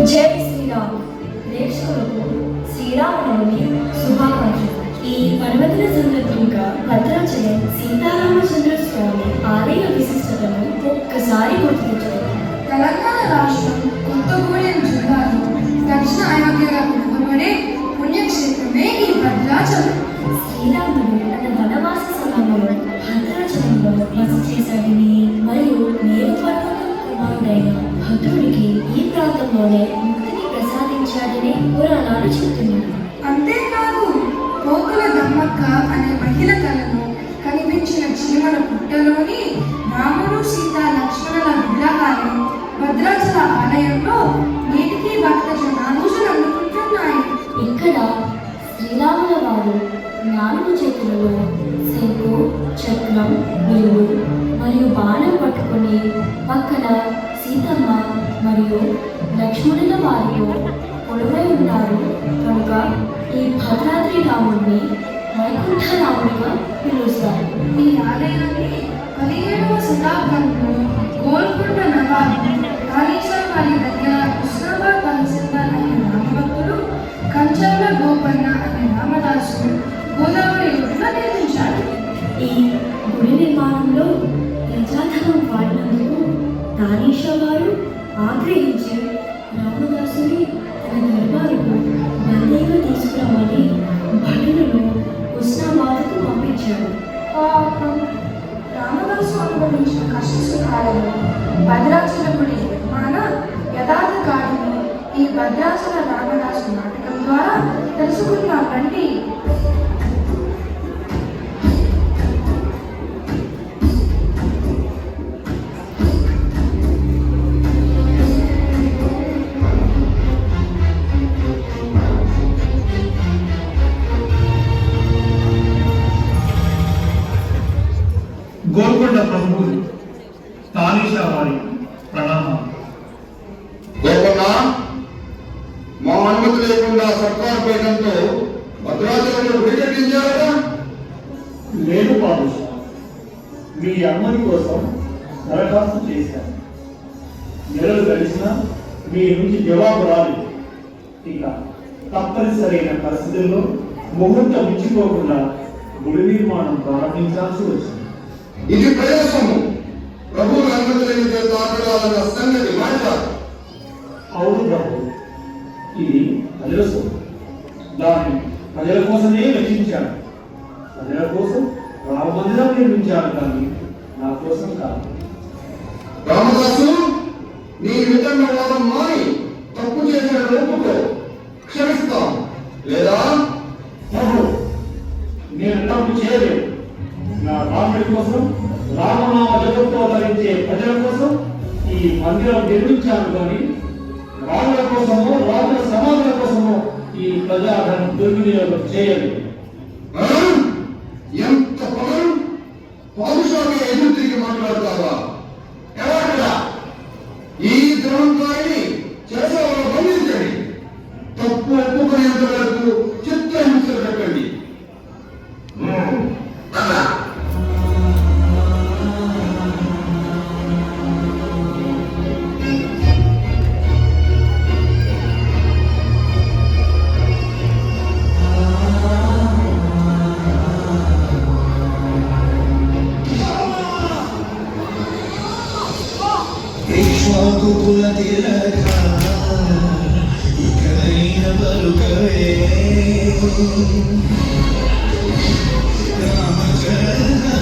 జై శ్రీరామ్. ప్రేక్షకులకు శ్రీరామనవమి శుభాకాంక్షలు. ఈ పర్వదిన సందర్భంగా భద్రాచలం సీతారామచంద్ర స్వామి ఆలయ విశిష్టతను ఒక్కసారి గుర్తు తెచ్చుకుంటాం. తెలంగాణ రాష్ట్రం కొత్తగూడెం జిల్లాలో దక్షిణ అయోధ్యగా పిలువబడే పుణ్యక్షేత్రమే ఈ భద్రాచలం. శ్రీరాముడు తన వనవాస సమయంలో భద్రాచలంలో బస చేశాడని మరియు మేరు పర్వతం కుమారుడైన భద్రుడికి ఈ ప్రాంతంలోనే ముక్తిని ప్రసాదించాడని పురాణాలు చెబుతున్నాయి. అంతేకాదు పోకుల దమ్మక్క అనే మహిళ కళలో కనిపించిన చీమల పుట్టలోని రాముడు సీత లక్ష్మణుల విగ్రహాలు భద్రాచల ఆలయంలో నేటికి భక్త జనాలు అందుకుంటున్నాయి. ఇక్కడ శ్రీరాముల వారు 4 చేతులలో శంకు, చక్రం, విల్లు మరియు బాణం పట్టుకొని పక్కన సీతమ్మ మరియు లక్ష్మణుల వారితో కొలువై ఉన్నారు కనుక ఈ భద్రాద్రి రాముడిని వైకుంఠ రాముడిగా పిలుస్తారు. ఈ ఆలయాన్ని 17వ శతాబ్దంలో గోల్కొండ నవాబు కాళేశ్వర వారి దగ్గర కృష్ణాబాద్ తహసీల్దార్ అనే రామభక్తుడు కంచర్ల గోపన్న అనే రామదాసు గోదావరి ఒడ్డున నిర్మించాడు. ఈ గుడి నిర్మాణంలో ప్రజాధనం వాడినందుకు తానీషా వారు ఆగ్రహించి రామదాసుని తన దర్బారుకు బందీగా తీసుకురామని భటులను ఉస్నాబాద్కు పంపించాడు. పాపం రామదాసు అనుభవించిన కష్ట సుఖాలను భద్రాచల గుడి నిర్మాణ యథార్థ కారణం ఈ భద్రాచల రామదాసు నాటకం ద్వారా తెలుసుకున్నాం రండి. గోల్కొండ ప్రభువు తానీషా వారి ప్రణామాలు. గోపన్న, మా అనుమతి లేకుండా సర్కార్ పేటంతో భద్రాచలంలో గుడి కట్టించారట. లేదు పాదుషా, మీ అనుమతి కోసం దరఖాస్తు చేశాను. నెలలు గడిచినా మీ నుంచి జవాబు రాలేదు. ఇక తప్పనిసరైన పరిస్థితుల్లో ముహూర్తం మించిపోకుండా గుడి నిర్మాణం ప్రారంభించాల్సి వచ్చింది. ఇది ప్రయాసము. ప్రభువుల అనుమతి లేనిదే తాకడాలన్న సంగతి మాట్లాడు. అవును ప్రభు, ఇది ప్రజల సొమ్ము. దాన్ని ప్రజల కోసమే రక్షించాను. ప్రజల కోసం రామ మందిరం నిర్మించాను, కానీ నా కోసం కాదు. రామదాసు, నీ విధంగా వాదం మాని తప్పు చేసిన లోపుతో క్షమిస్తాం, లేదా ప్రభు, నేను తప్పు చేయలేదు. నా రాముడి కోసం, రామనామ జపంతో ధరించే ప్రజల కోసం ఈ మందిరం నిర్మించాను, కానీ రాముల కోసమో రాముల సమాధుల కోసమో ఈ ప్రజాధనం దుర్వినియోగం చేయలేదు. ఎంత పవన్ పాదుషాకి ఎదురు తిరిగి మాట్లాడతావా? ఎవరా ఈ ద్రోహంకారిని చేసేవాళ్ళు బంధించండి. తప్పు ఒప్పుకునేంత వరకు చిత్రహింసలు పెట్టండి. కుల తిలక ఇకనైన బలుకవే రామచంద్ర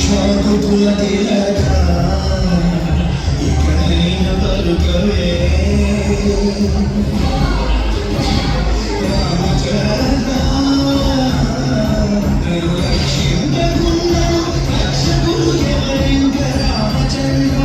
ఇక్ష్వాకుకుల తిలక ఇకనైన పలుకవే రామచంద్ర నిర్లక్ష్యముండను రక్షకులు ఎవరింక రామచంద్ర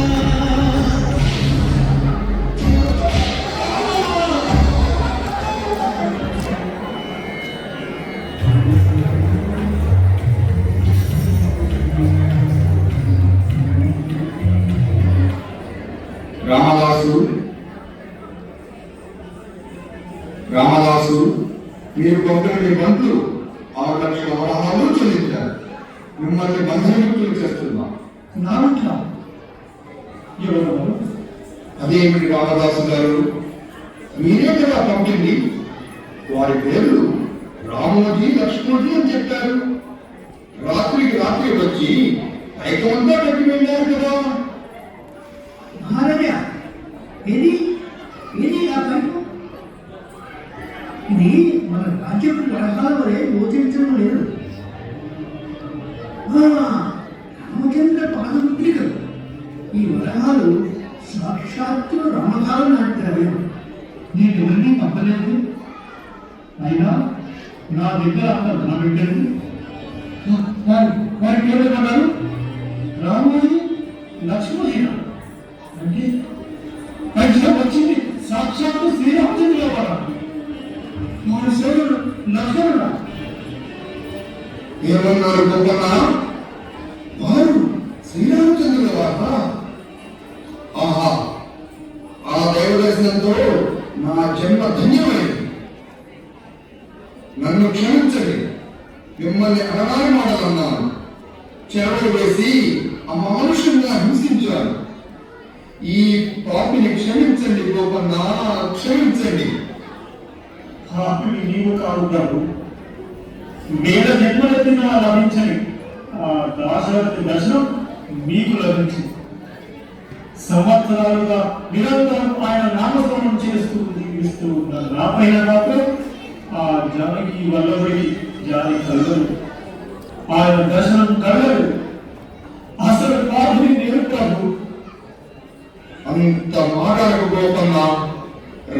రామదాసు మీరు పంపిన మీ మంత్రులు 6 లక్షల వరహాలు చెల్లించారు. మిమ్మల్ని బంధముక్తులు చేస్తున్నా. అదేమిటి రామదాసు గారు, మీరే కదా పంపింది? వారి పేర్లు రామోజీ లక్ష్మణుజీ అని చెప్పారు. రాత్రికి రాత్రి వచ్చి పైకమంతా కట్టి వెళ్ళారు కదా. మహారాజా, ఇది ఆ పైపు ఇది మన రాజ్యపు వరహాల వరే గోచరించడం లేదు. రామచంద్ర పాదముద్రికలు. ఈ వరహాలు సాక్షాత్తు రామకాలం నాటుతారు. నేను ఎవరిని పంపలేదు. అయినా నా దగ్గర నా బిడ్డలు వారి పేరు పడ్డారు. రామోజీ లక్ష్మణుజీ అంటే పైకి వచ్చింది సాక్షాత్తు శ్రీరామచంద్రుల వారు. మన సోదరుడు లక్ష్మణుడు ఏమన్నారు గొప్పన్న? వారు శ్రీరామచంద్రుల వారా? ఆహా, ఆ దైవ దర్శనంతో నా జన్మ ధన్యమైంది. నన్ను క్షమించండి, మిమ్మల్ని అనరాని మాటలన్నాను. చెరవలు వేసి అమానుషంగా హింసించాను. ఈ పాపిని క్షమించండి గోపన్న, క్షమించండి. పాపిని నీవు కాదు, వేల జన్మలెత్తిన లభించని ఆ దాశరథి దర్శనం మీకు లభించింది. సంవత్సరాలుగా నిరంతరం ఆయన నామస్మరణం చేస్తూ జీవిస్తూ ఉన్న నాపైన మాత్రం ఆ జానకి వల్లభుడికి జాలి కలగదు. ఆయన దర్శనం కలగదు. అసలు పాపుని నేను కాదు. అంత మాటలకు గోపన్న,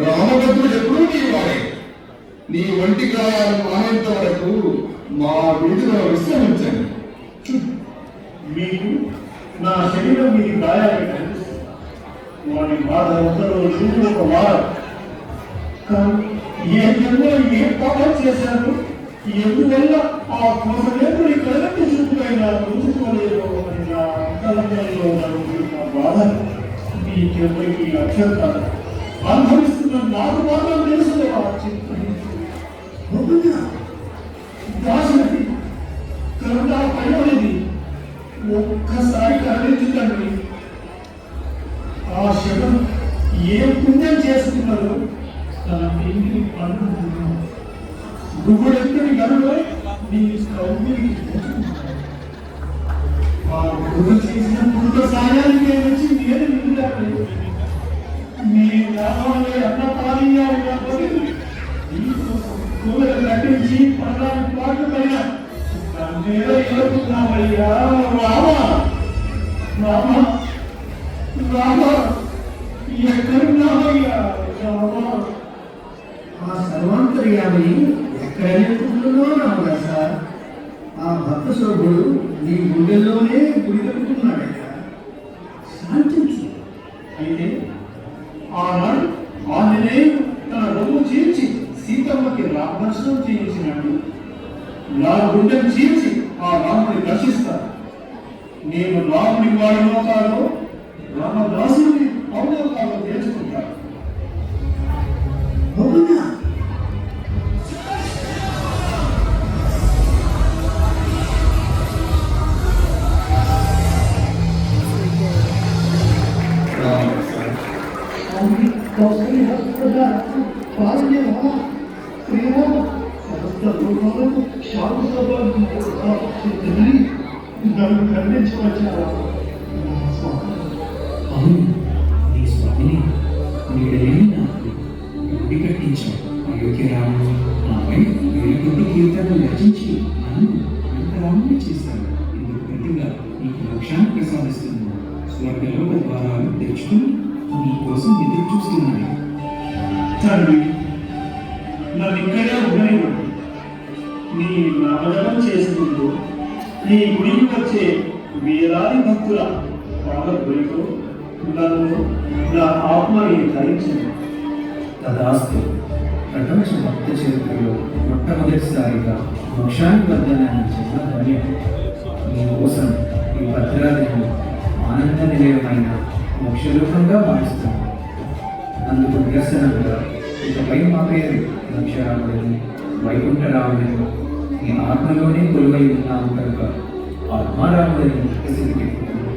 రామభద్రుడు ఎప్పుడూ నీ వాడే. నీ వంటి గాయాలను మానేంత వరకు మా వీధిలో విశ్రమించండి. మీకు నా శరీరం మీకు గాయాలు కనిపిస్తుంది. వాడి బాధ ఒక రోజు ఒక వారం. కానీ ఏ జన్మలో ఏ పాపం చేశారు, ఎందువల్ల ఆ కోసమేపుడి కళ్ళకి చూపుకైనా చూసుకోలేదు అని నా అంతరంగంలో నా బాధ మీకెవరికి అక్షంతారు అనుభవిస్తున్న నాకు మాత్రం తెలుసు. దాశరథి కరుణ పైనది ఒక్కసారి కరుణించండి. ఆ శవం ఏ పుణ్యం చేసుకున్నారో తన ఇంటిని అనుకుంటున్నాను. గుగుడెక్కడి గనులో నీ సౌమ్యం ఆ గురు చేసిన పురుత సాయానికి వచ్చి నేను నిండాను. మీ గ్రామంలో అన్నపాలీగా ఉన్నప్పుడు కూలలు కట్టించి 14 పాటల పైన ఎదుర్కొన్నామయ్యా. రామ ఎక్కడున్నామయ్యా? ఆ సర్వాంతర్యామి ఎక్కడ నేర్చుకుంటుందో రామదాస. ఆ భక్త సోభుడు నీ గుండెల్లోనే గుడి కట్టుకున్నాడయ్యా. శాంతించు. అయితే ఆనాడు ఆంజనేయుడు తన రొమ్ము చీల్చి సీతమ్మకి రామదర్శనం చేయించినట్టు నా గుండెను చీల్చి ఆ రాముని దర్శిస్తాను. నేను రాముని వాడినో కాదో, రామదాసుని అవునో కాదో తెలుసుకుంటాను. అవునా? నన్ను ఖండించవచ్చారా? అవును, నీ స్వామిని నీడలేని నాకు గుడి కట్టించావు. అయోధ్య రాముడు నాపై వేరొకటి కీర్తనలు రచించి నన్ను అంత రాముని చేశాడు. ఇందుకు ప్రతిగా నీకు మోక్షాన్ని ప్రసాదిస్తున్న స్వర్గలోక ద్వారాలు తెరుచుకుని నీ కోసం ఎదురు చూస్తున్నాయి. తండ్రి, నన్ను ఇక్కడే ఉండనివ్వండి. నీ నామజపం చేసినందుకు నీ గుడికి వచ్చే వేలాది భక్తుల పాదగుడితో నన్ను నా ఆత్మని ధరించింది. తదాస్తు. ప్రపంచ భక్త చరిత్రలో మొట్టమొదటిసారిగా మోక్షానికి వద్దనని జన్మ ధన్యం. నీ కోసం ఈ భద్రాలను ఆనంద నిలయమైన మోక్షలోకంగా భావిస్తున్నాను. అందుకు నిరసనంగా ఇకపై మా పేరు మోక్షరాములని వైకుంఠరాములని నీ ఆత్మలోనే కొలువై ఉన్నాము కనుక ఆత్మారాములని వికసించుకుంటున్నాను.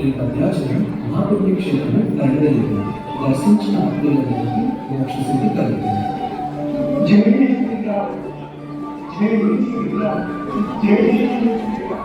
ఈ భద్రాచలం మహాపుణ్యక్షేత్రం కలగలేదు. దర్శించిన భక్తులందరికీ మోక్షసిద్ధి కలుగుతుంది. జై శ్రీరామ్, జై శ్రీరామ్, జై శ్రీరామ్.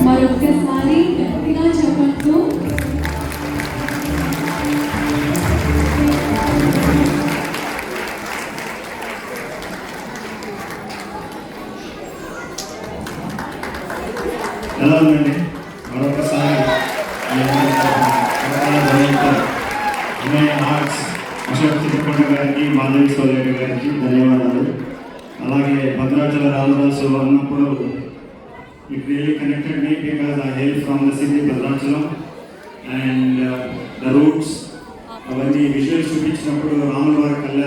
మరొక్కసారి గట్టిగా చెప్పండి. ఎలా ఉందండి? మరొకసారి ఆర్ట్స్ అశోక్ చిత్రకొండ గారికి, మాధవి సోదరి గారికి ధన్యవాదాలు. అలాగే భద్రాచల రామదాసు అన్నప్పుడు it really connected me because I hail from the city Bhadrachalam and the roots అవన్నీ విజువల్స్ చూపించినప్పుడు రాముల వారి కళ్యాణం